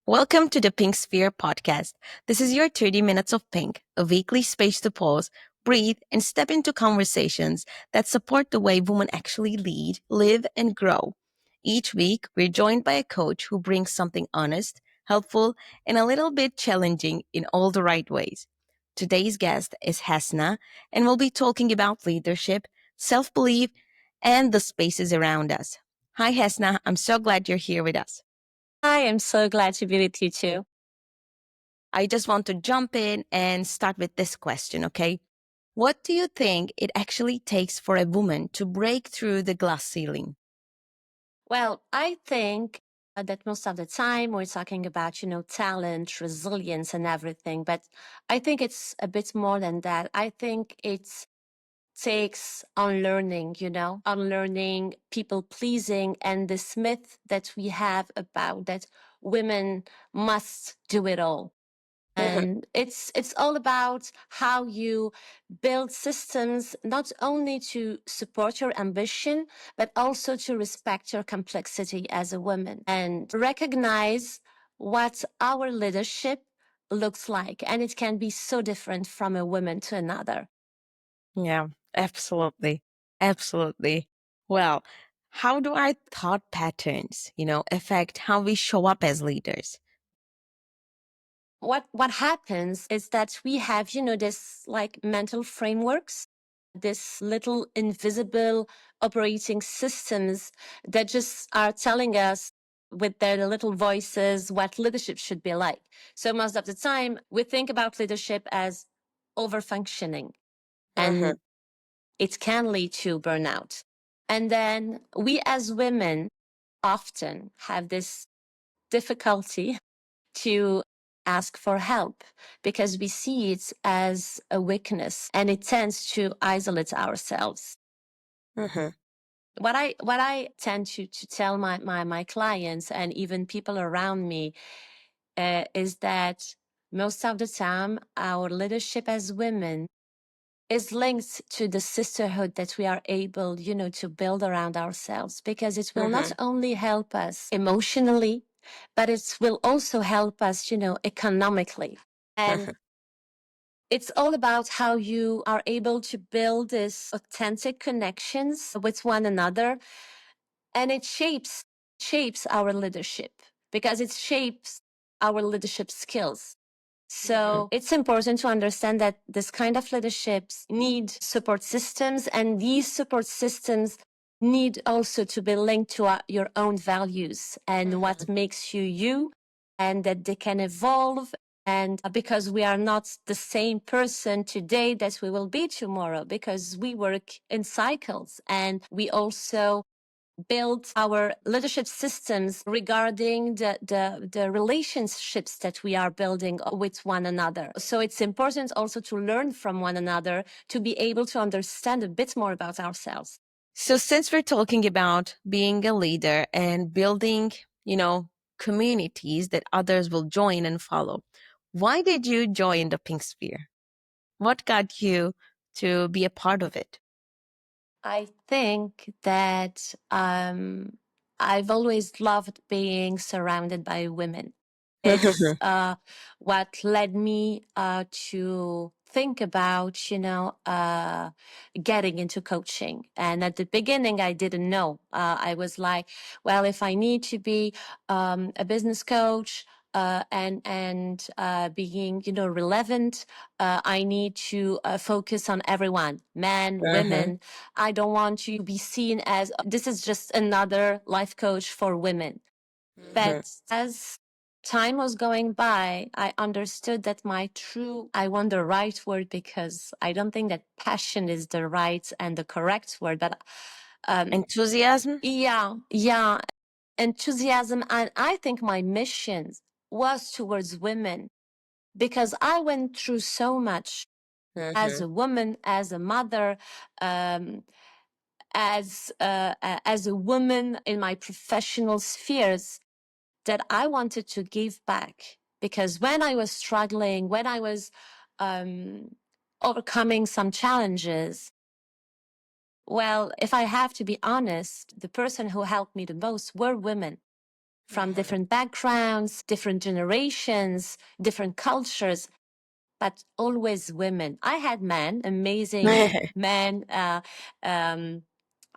Welcome to the Pink Sphere podcast. This is your 30 minutes of pink, a weekly space to pause, breathe, and step into conversations that support the way women actually lead, live, and grow. Each week, we're joined by a coach who brings something honest, helpful, and a little bit challenging in all the right ways. Today's guest is Hassna, and we'll be talking about leadership, self belief, and the spaces around us. Hi, Hassna. I'm so glad you're here with us. I am so glad to be with you too. I just want to jump in and start with this question, okay? What do you think it actually takes for a woman to break through the glass ceiling? Well, I think that most of the time we're talking about, talent, resilience, and everything. But I think it's a bit more than that. I think it takes unlearning, unlearning people pleasing and this myth that we have about that women must do it all. And it's all about how you build systems not only to support your ambition, but also to respect your complexity as a woman and recognize what our leadership looks like. And it can be so different from a woman to another. Yeah, absolutely. Absolutely. Well, how do our thought patterns, affect how we show up as leaders? What happens is that we have, this like mental frameworks, this little invisible operating systems that just are telling us with their little voices what leadership should be like. So most of the time we think about leadership as over functioning, and it can lead to burnout. And then we as women often have this difficulty to ask for help because we see it as a weakness and it tends to isolate ourselves. What I tend to tell my clients and even people around me is that most of the time our leadership as women is linked to the sisterhood that we are able, to build around ourselves, because it will not only help us emotionally, but it will also help us, economically. And it's all about how you are able to build these authentic connections with one another. And it shapes our leadership because it shapes our leadership skills. So it's important to understand that this kind of leaderships need support systems, and these support systems need also to be linked to your own values and what makes you you, and that they can evolve. And because we are not the same person today that we will be tomorrow, because we work in cycles, and we also build our leadership systems regarding the relationships that we are building with one another. So it's important also to learn from one another to be able to understand a bit more about ourselves. So, since we're talking about being a leader and building, communities that others will join and follow, why did you join the Pink Sphere? What got you to be a part of it? I think that I've always loved being surrounded by women. It's what led me to think about, getting into coaching. And at the beginning, I didn't know. I was like, well, if I need to be a business coach, and being relevant, I need to focus on everyone, men, women. I don't want to be seen as this is just another life coach for women. But as time was going by, I understood that I want the right word, because I don't think that passion is the right and the correct word, but Enthusiasm? yeah, enthusiasm. And I think my mission was towards women, because I went through so much as a woman, as a mother, um, as a woman in my professional spheres, that I wanted to give back. Because when I was struggling, when I was overcoming some challenges, well, if I have to be honest, the person who helped me the most were women. from different backgrounds, different generations, different cultures, but always women. I had men, amazing men, um,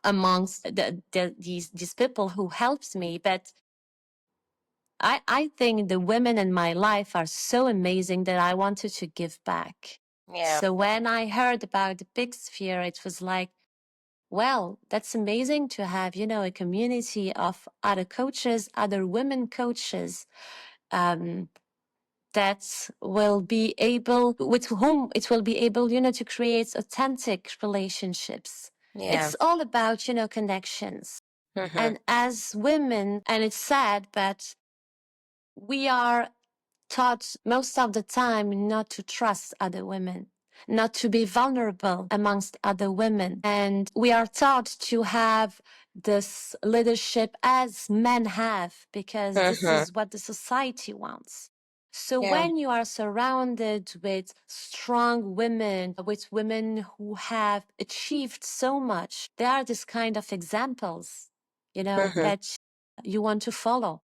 amongst these people who helped me, but I think the women in my life are so amazing that I wanted to give back. Yeah. So when I heard about the big sphere, it was like, well, that's amazing to have, a community of other coaches, other women coaches, um, that will be able, with whom it will be able, to create authentic relationships. Yeah. It's all about, connections. And as women, and it's sad, but we are taught most of the time not to trust other women, not to be vulnerable amongst other women. And we are taught to have this leadership as men have, because this is what the society wants. So Yeah. when you are surrounded with strong women, with women who have achieved so much, there are this kind of examples, that you want to follow.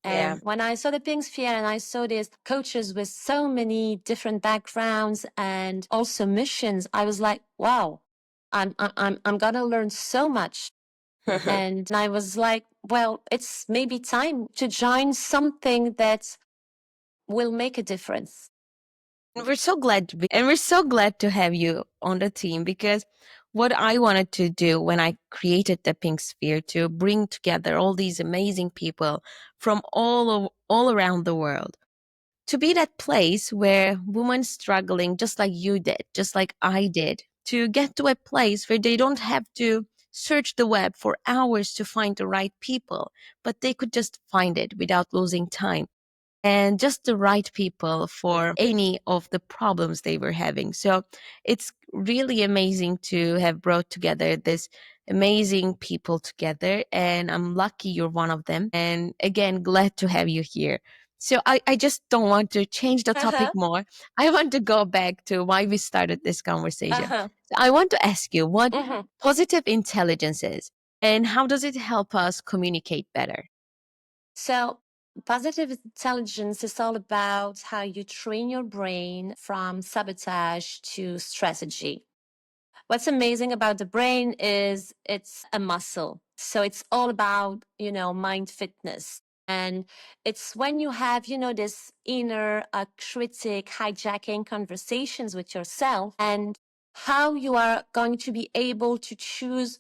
Yeah. And when I saw the Pink Sphere and I saw these coaches with so many different backgrounds and also missions, I was like, wow, I'm gonna learn so much. And I was like, well, it's maybe time to join something that will make a difference. And we're so glad to have you on the team, because what I wanted to do when I created the Pink Sphere, to bring together all these amazing people from all around the world, to be that place where women struggling just like you did, just like I did, to get to a place where they don't have to search the web for hours to find the right people, but they could just find it without losing time, and just the right people for any of the problems they were having. So it's really amazing to have brought together this amazing people together. And I'm lucky you're one of them. And again, glad to have you here. So I just don't want to change the topic more. I want to go back to why we started this conversation. So I want to ask you what positive intelligence is, and how does it help us communicate better? So, positive intelligence is all about how you train your brain from sabotage to strategy. What's amazing about the brain is it's a muscle. So it's all about, mind fitness. And it's when you have, this inner critic hijacking conversations with yourself, and how you are going to be able to choose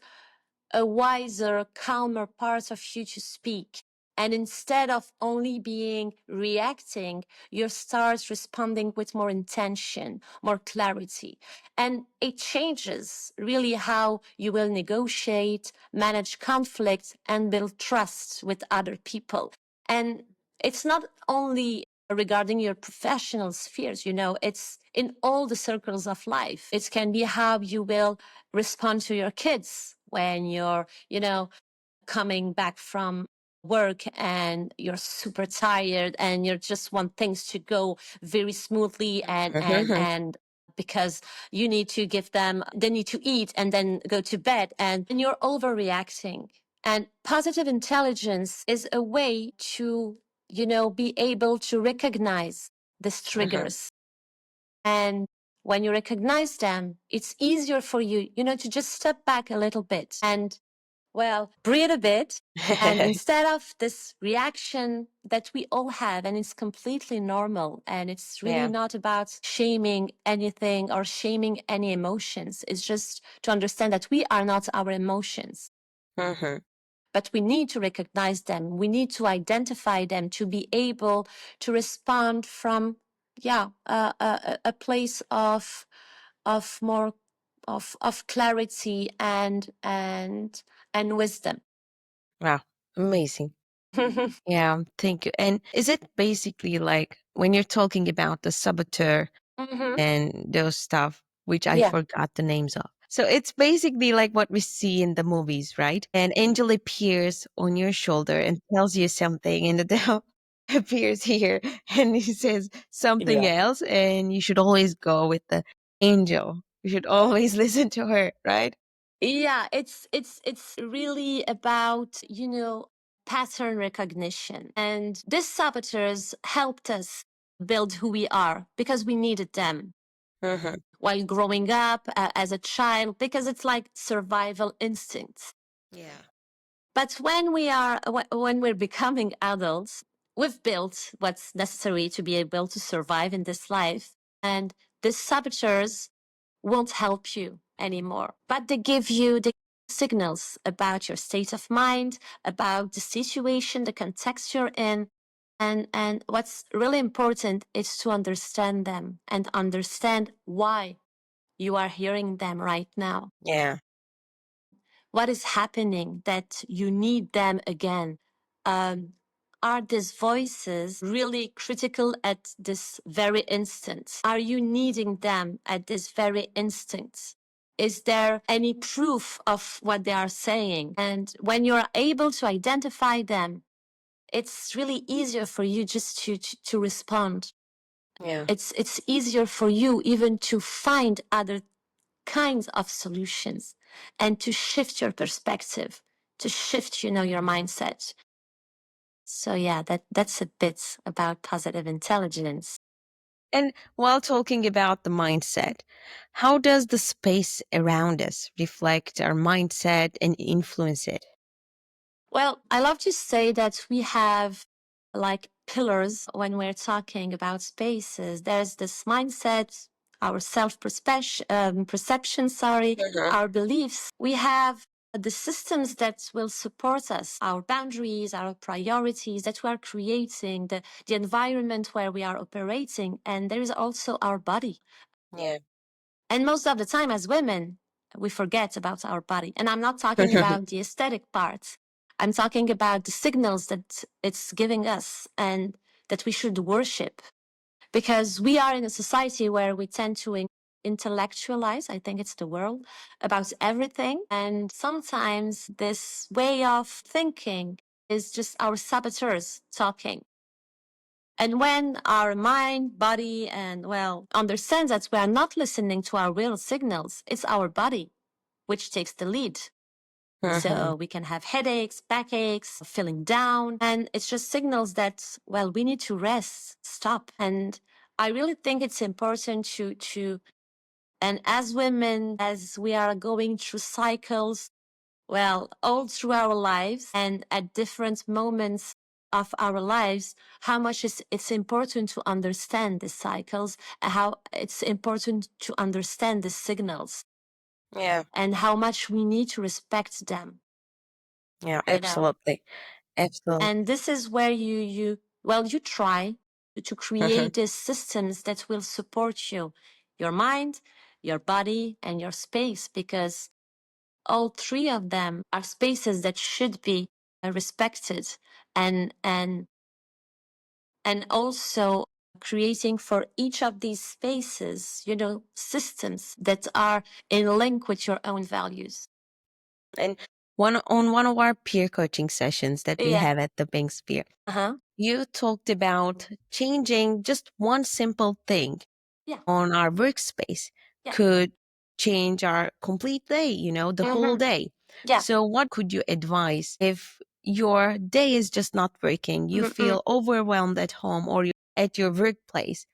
a wiser, calmer part of you to speak. And instead of only being reacting, you start responding with more intention, more clarity. And it changes really how you will negotiate, manage conflict, and build trust with other people. And it's not only regarding your professional spheres, it's in all the circles of life. It can be how you will respond to your kids when you're, coming back from work and you're super tired and you just want things to go very smoothly, and because you need to give them, they need to eat and then go to bed, and you're overreacting. And positive intelligence is a way to, be able to recognize these triggers. And when you recognize them, it's easier for you, to just step back a little bit and, well, breathe a bit. And instead of this reaction that we all have, and it's completely normal, and it's really Yeah. not about shaming anything or shaming any emotions. It's just to understand that we are not our emotions. But we need to recognize them. We need to identify them to be able to respond from, a place of more of clarity and wisdom. Wow, amazing. Yeah, thank you. And is it basically like when you're talking about the saboteur and those stuff, which I Yeah. forgot the names of? So it's basically like what we see in the movies, right? An angel appears on your shoulder and tells you something, and the devil appears here and he says something Yeah. else, and you should always go with the angel. You should always listen to her, right? Yeah, it's really about, pattern recognition. And these saboteurs helped us build who we are because we needed them while growing up as a child, because it's like survival instincts. Yeah. But when we're becoming adults, we've built what's necessary to be able to survive in this life. And these saboteurs won't help you anymore, but they give you the signals about your state of mind, about the situation, the context you're in. And what's really important is to understand them and understand why you are hearing them right now. Yeah. What is happening that you need them again? Are these voices really critical at this very instant? Are you needing them at this very instant? Is there any proof of what they are saying? And when you're able to identify them, it's really easier for you just to respond. Yeah. It's easier for you even to find other kinds of solutions and to shift your perspective, to shift, your mindset. So yeah, that's a bit about positive intelligence. And while talking about the mindset, how does the space around us reflect our mindset and influence it? Well, I love to say that we have like pillars when we're talking about spaces. There's this mindset, our perception, our beliefs. We have the systems that will support us, our boundaries, our priorities that we are creating, the environment where we are operating. And there is also our body. Yeah. And most of the time, as women, we forget about our body. And I'm not talking about the aesthetic parts. I'm talking about the signals that it's giving us and that we should worship. Because we are in a society where we tend to intellectualize, I think it's the word, about everything. And sometimes this way of thinking is just our saboteurs talking. And when our mind, body, and understands that we are not listening to our real signals, it's our body which takes the lead. So we can have headaches, backaches, feeling down, and it's just signals that, we need to rest, stop. And I really think it's important and as women, as we are going through cycles, all through our lives and at different moments of our lives, how much it's important to understand the cycles, how it's important to understand the signals. Yeah. And how much we need to respect them. Yeah, You know. absolutely. Absolutely. And this is where you try to create these systems that will support you, your mind, your body, and your space, because all three of them are spaces that should be respected and also creating for each of these spaces, systems that are in link with your own values. And one of our peer coaching sessions that we have at the Pink Sphere, you talked about changing just one simple thing on our workspace could change our complete day, the whole day. So what could you advise if your day is just not working, you feel overwhelmed at home or at your workplace?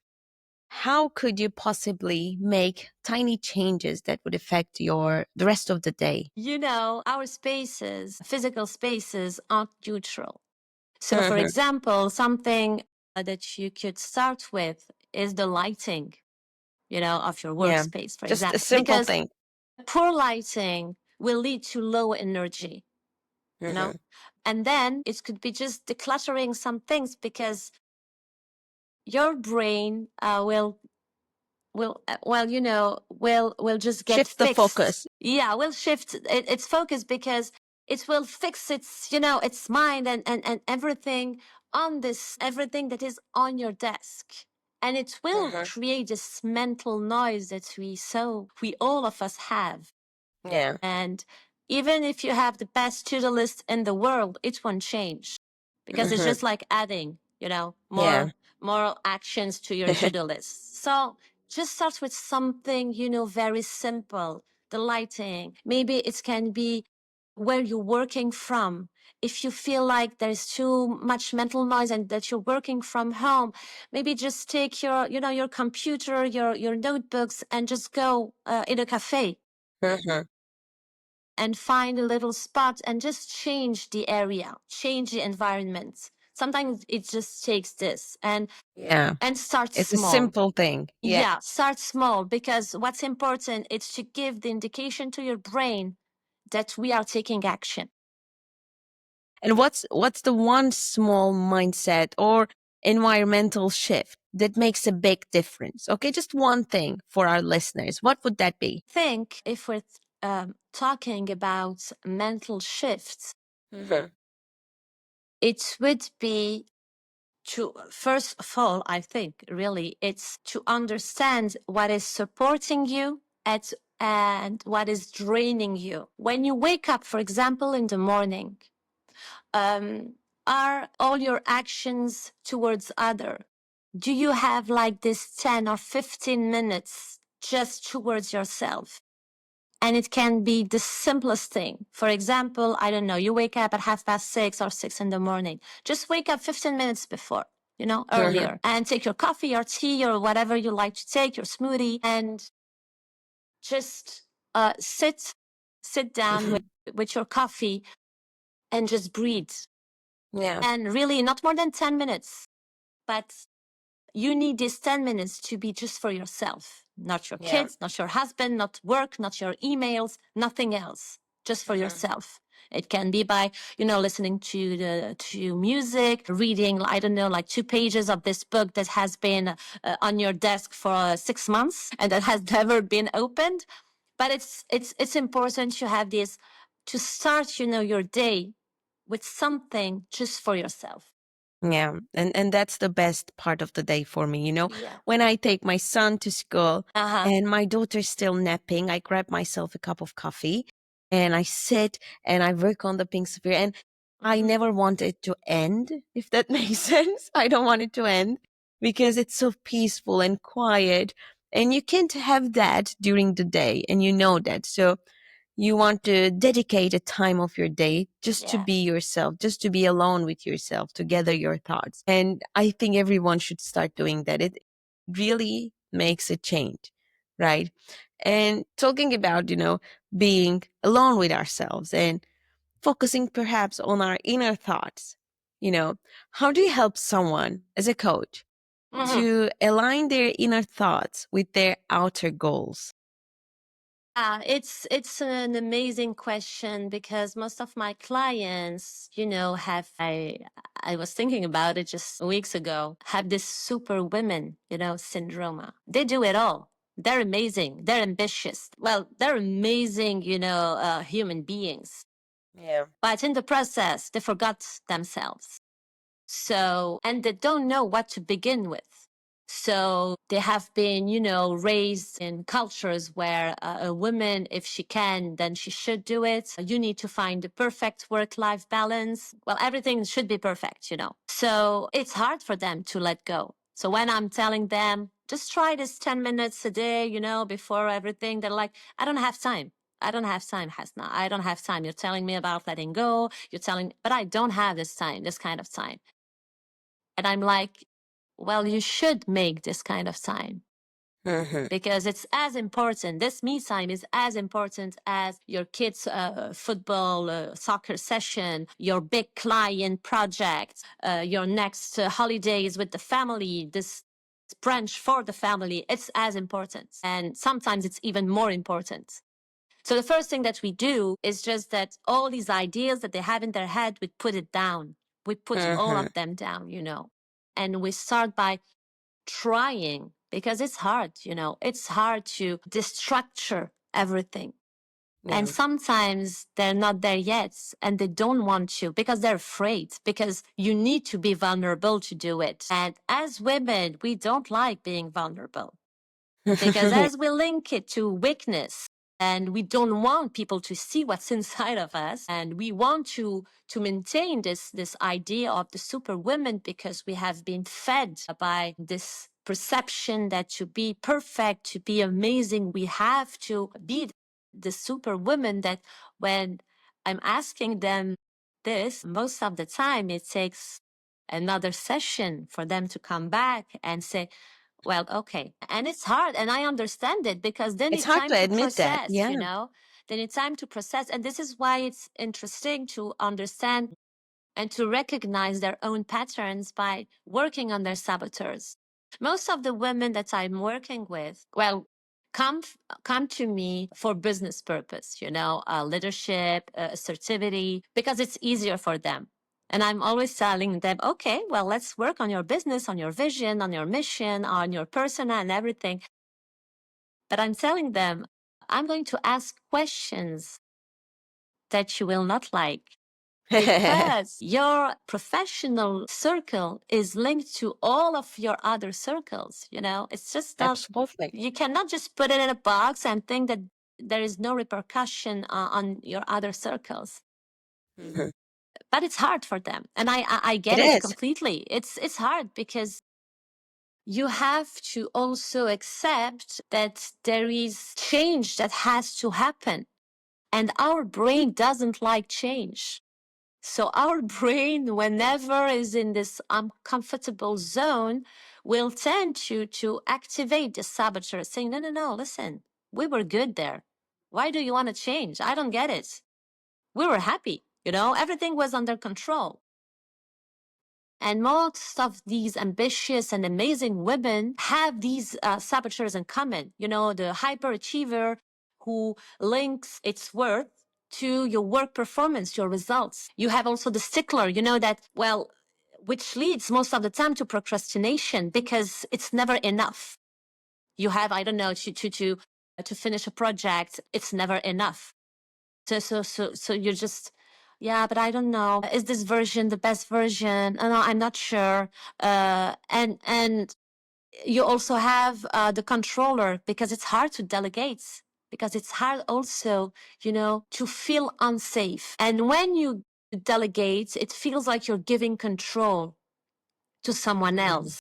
How could you possibly make tiny changes that would affect the rest of the day? Our spaces, physical spaces, aren't neutral. So, for example, something that you could start with is the lighting, of your workspace, for just example. a simple Because thing. poor lighting will lead to low energy, and then it could be just decluttering some things because your brain will just get Shift the fixed. focus. Yeah, will shift its focus because it will fix its mind and everything on everything that is on your desk. And it will create this mental noise that we all of us have. Yeah. And even if you have the best to-do list in the world, it won't change because it's just like adding, more actions to your to-do list. So just start with something, very simple. The lighting. Maybe it can be where you're working from. If you feel like there's too much mental noise and that you're working from home, maybe just take your, your computer, your notebooks, and just go in a cafe and find a little spot and just change the area, change the environment. Sometimes it just takes this and start It's a small. simple thing. Yeah, start small, because what's important is to give the indication to your brain that we are taking action. And what's the one small mindset or environmental shift that makes a big difference? Okay, just one thing for our listeners. What would that be? Think if we're talking about mental shifts, it would be to, first of all, I think really it's to understand what is supporting you and what is draining you. When you wake up, for example, in the morning, are all your actions towards other? Do you have like this 10 or 15 minutes just towards yourself? And it can be the simplest thing. For example, I don't know, you wake up at 6:30 or 6 in the morning. Just wake up 15 minutes before, earlier, and take your coffee or tea or whatever you like to take, your smoothie, and just sit down with your coffee and just breathe. Yeah. And really, not more than 10 minutes, but you need these 10 minutes to be just for yourself, not your kids, not your husband, not work, not your emails, nothing else, just for yourself. It can be by, listening to music, reading, I don't know, like 2 pages of this book that has been on your desk for 6 months and that has never been opened. But it's important to have this, to start, your day with something just for yourself. Yeah. And that's the best part of the day for me, Yeah. when I take my son to school Uh-huh. and my daughter's still napping, I grab myself a cup of coffee and I sit and I work on the pink sphere, and I never want it to end, if that makes sense. I don't want it to end because it's so peaceful and quiet, and you can't have that during the day, and you know that. So you want to dedicate a time of your day just to be yourself, just to be alone with yourself, to gather your thoughts. And I think everyone should start doing that. It really makes a change, right? And talking about, being alone with ourselves and focusing perhaps on our inner thoughts, how do you help someone as a coach to align their inner thoughts with their outer goals? It's an amazing question, because most of my clients, have I was thinking about it just weeks ago, have this super women, syndrome. They do it all. They're amazing. They're ambitious. Well, they're amazing, human beings. Yeah. But in the process, they forgot themselves. So, and they don't know what to begin with. So they have been, raised in cultures where a woman, if she can, then she should do it. You need to find the perfect work-life balance. Well, everything should be perfect, So it's hard for them to let go. So when I'm telling them, just try this 10 minutes a day, before everything, they're like, I don't have time. I don't have time, Hassna. I don't have time. You're telling me about letting go. But I don't have this time, this kind of time. And I'm like, well, you should make this kind of time, because it's as important. This me time is as important as your kids' football, soccer session, your big client project, your next holidays with the family, this brunch for the family. It's as important. And sometimes it's even more important. So the first thing that we do is just that all these ideas that they have in their head, we put it down. We put all of them down, and we start by trying, because it's hard, it's hard to destructure everything. And sometimes they're not there yet, and they don't want to because they're afraid, because you need to be vulnerable to do it. And as women, we don't like being vulnerable, because as we link it to weakness, and we don't want people to see what's inside of us, and we want to maintain this idea of the superwoman, because we have been fed by this perception that to be perfect, to be amazing, we have to be the superwoman, that when I'm asking them this. Most of the time, it takes another session for them to come back and say, well, okay. And it's hard. And I understand it because they It's need hard time to to admit that. process, Yeah. you know? They need time to process. And this is why it's interesting to understand and to recognize their own patterns by working on their saboteurs. Most of the women that I'm working with, well, come come to me for business purpose, you know, leadership, assertivity, because it's easier for them. And I'm always telling them, okay, well, let's work on your business, on your vision, on your mission, on your persona and everything. But I'm telling them, I'm going to ask questions that you will not like because your professional circle is linked to all of your other circles. You know, it's just not, Absolutely. you cannot just put it in a box and think that there is no repercussion on your other circles. Mhm. But it's hard for them. And I It get it is. completely. It's hard because you have to also accept that there is change that has to happen. And our brain doesn't like change. So our brain, whenever is in this uncomfortable zone, will tend to activate the saboteur, saying, no, no, no, listen, we were good there. Why do you want to change? I don't get it. We were happy, you know, everything was under control. And most of these ambitious and amazing women have these saboteurs in common. You know, the hyperachiever who links its worth to your work performance, your results. You have also the stickler, you know, that, well, which leads most of the time to procrastination because it's never enough. You have, I don't know, to finish a project, it's never enough. So you're just, yeah, but I don't know. Is this version the best version? No, I'm not sure. And you also have the controller because it's hard to delegate because it's hard also, you know, to feel unsafe. And when you delegate, it feels like you're giving control to someone else.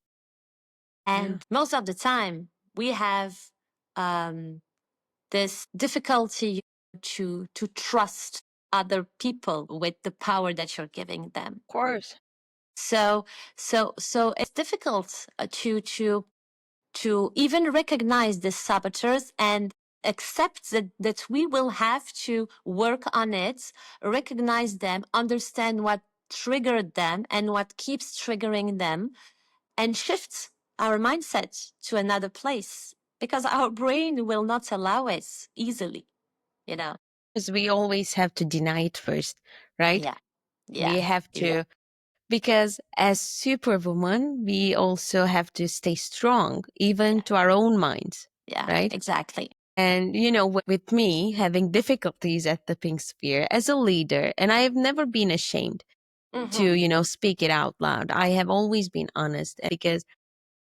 And Yeah. most of the time, we have um, this difficulty to trust other people with the power that you're giving them. Of course. So it's difficult to even recognize the saboteurs and accept that we will have to work on it, recognize them, understand what triggered them and what keeps triggering them, and shift our mindset to another place because our brain will not allow it easily, you know. Because we always have to deny it first, right? Yeah, yeah, We have to, because as superwoman, we also have to stay strong, even yeah, to our own minds, yeah, right? exactly. And, you know, with me having difficulties at the pink sphere as a leader, and I have never been ashamed to, Mm-hmm. you know, speak it out loud. I have always been honest because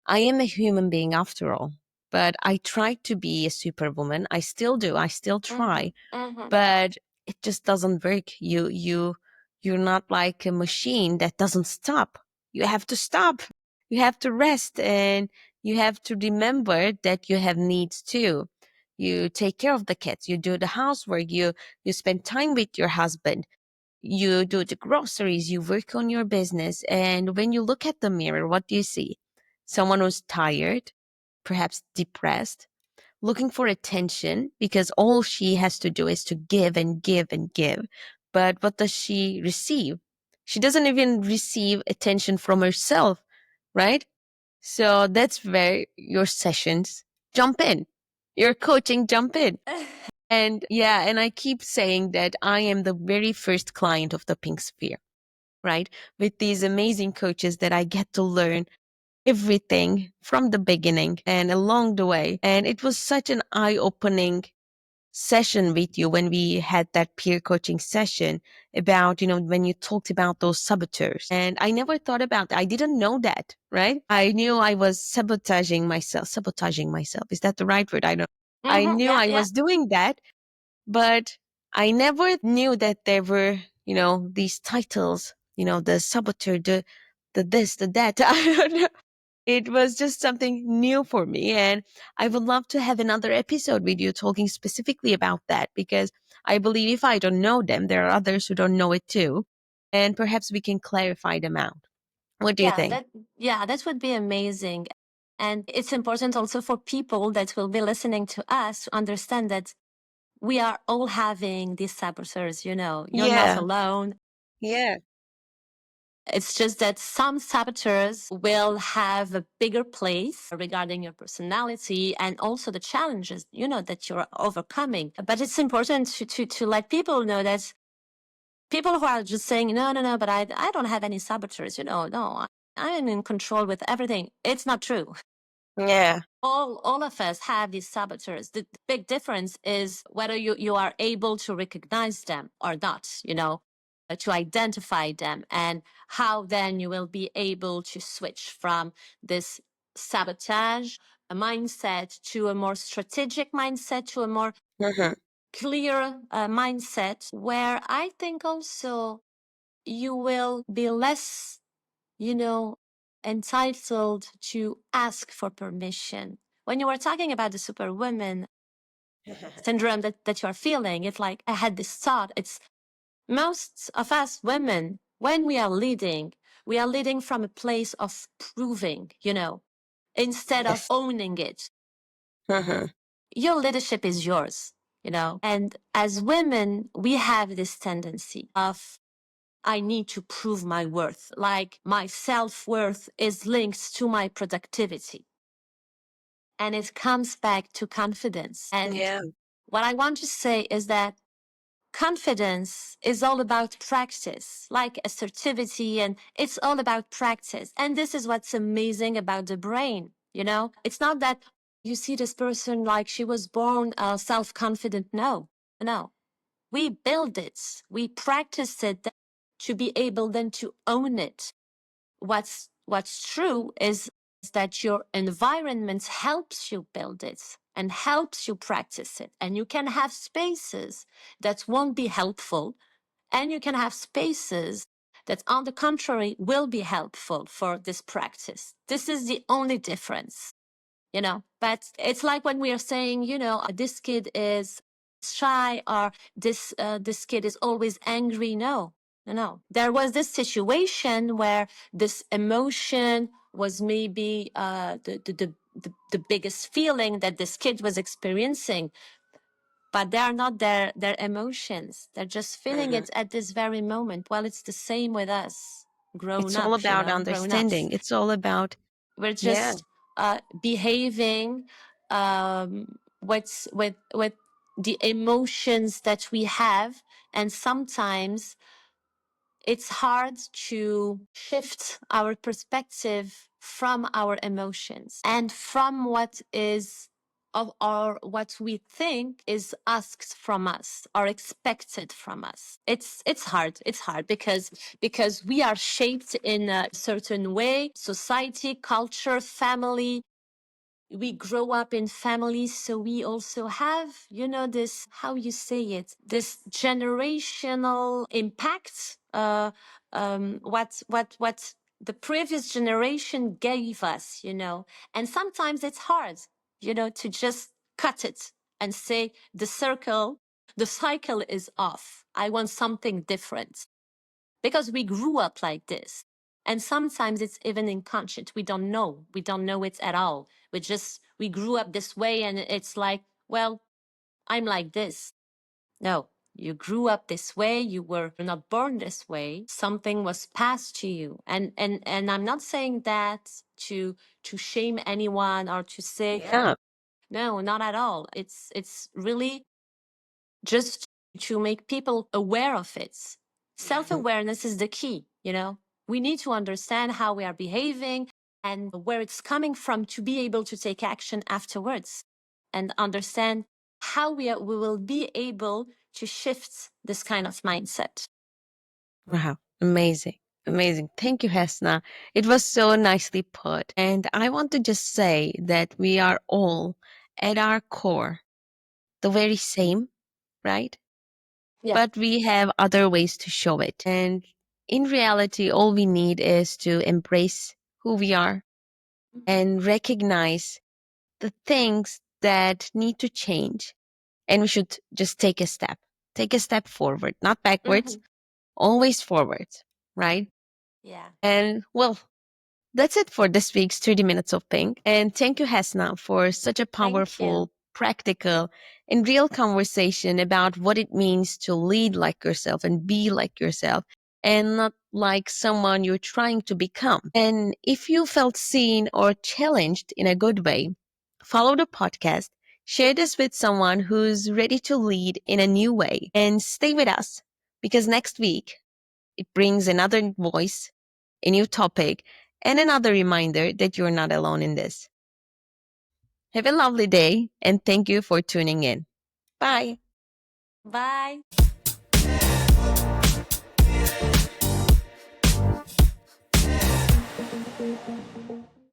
I am a human being after all. But I try to be a superwoman. I still do. I still Mm-hmm. try, Mm-hmm. but it just doesn't work. You're not like a machine that doesn't stop. You have to stop. You have to rest, and you have to remember that you have needs too. You take care of the kids, you do the housework, you spend time with your husband, you do the groceries, you work on your business. And when you look at the mirror, what do you see? Someone who's tired, perhaps depressed, looking for attention because all she has to do is to give and give and give. But what does she receive? She doesn't even receive attention from herself, right? So that's where your sessions jump in. Your coaching jump in. And yeah, and I keep saying that I am the very first client of the Pink Sphere, right? With these amazing coaches that I get to learn everything from the beginning and along the way. And it was such an eye opening session with you when we had that peer coaching session about, you know, when you talked about those saboteurs. And I never thought about that. I didn't know that, right? I knew I was sabotaging myself. Sabotaging myself. Is that the right word? I don't. I Mm-hmm. knew Yeah, I yeah. was doing that, but I never knew that there were, you know, these titles, you know, the saboteur, the this, the that. I don't know. It was just something new for me. And I would love to have another episode with you talking specifically about that because I believe if I don't know them, there are others who don't know it too. And perhaps we can clarify them out. What do you Yeah, think? that would be amazing. And it's important also for people that will be listening to us to understand that we are all having these saboteurs, you're not Yeah. alone. Yeah. It's just that some saboteurs will have a bigger place regarding your personality and also the challenges, that you're overcoming. But it's important to let people know that people who are just saying, no, no, no, but I don't have any saboteurs, no, I'm in control with everything. It's not true. Yeah. All of us have these saboteurs. The big difference is whether you are able to recognize them or not, to identify them, and how then you will be able to switch from this sabotage a mindset to a more strategic mindset, to a more clear mindset, where I think also you will be less, entitled to ask for permission. When you were talking about the superwoman syndrome that you're feeling, it's like I had this thought. It's most of us women, when we are leading from a place of proving, instead of Yes. owning it. Your leadership is yours, And as women, we have this tendency of, I need to prove my worth. Like my self-worth is linked to my productivity. And it comes back to confidence. And Yeah. what I want to say is that confidence is all about practice, like assertivity, and it's all about practice. And this is what's amazing about the brain, It's not that you see this person like she was born self-confident. No, no. We build it. We practice it to be able then to own it. What's true is that your environment helps you build it and helps you practice it. And you can have spaces that won't be helpful, and you can have spaces that, on the contrary, will be helpful for this practice. This is the only difference. But it's like when we are saying, this kid is shy, or this kid is always angry. No, no, no. There was this situation where this emotion was maybe the biggest feeling that this kid was experiencing, but they are not their emotions. They're just feeling it at this very moment. Well, it's the same with us, It's grown all up, about grown ups. understanding. It's all about, We're yeah. just behaving with the emotions that we have, and sometimes it's hard to shift our perspective from our emotions and from what is of or what we think is asked from us or expected from us. It's hard. It's hard because we are shaped in a certain way, society, culture, family. We grow up in families, so we also have, this, how you say it, this generational impact. What the previous generation gave us, and sometimes it's hard, to just cut it and say the cycle is off. I want something different, because we grew up like this. And sometimes it's even unconscious. We don't know. We don't know it at all. We grew up this way, and it's like, well, I'm like this. No, you grew up this way. You were not born this way. Something was passed to you. And I'm not saying that to shame anyone or to say, Yeah. no, not at all. It's really just to make people aware of it. Self-awareness is the key, We need to understand how we are behaving and where it's coming from to be able to take action afterwards and understand how we will be able to shift this kind of mindset. Wow. Amazing. Amazing. Thank you, Hassna. It was so nicely put. And I want to just say that we are all, at our core, the very same, right? Yeah. But we have other ways to show it. And in reality, all we need is to embrace who we are and recognize the things that need to change. And we should just take a step. take a step forward, not backwards, Mhm. always forward, right? Yeah. And well, that's it for this week's 30 Minutes of Pink. And thank you, Hassna, for such a Thank you. powerful, practical, and real conversation about what it means to lead like yourself and be like yourself and not like someone you're trying to become. And if you felt seen or challenged in a good way, follow the podcast, share this with someone who's ready to lead in a new way, and stay with us because next week it brings another voice, a new topic, and another reminder that you're not alone in this. Have a lovely day, and thank you for tuning in. Bye. Bye.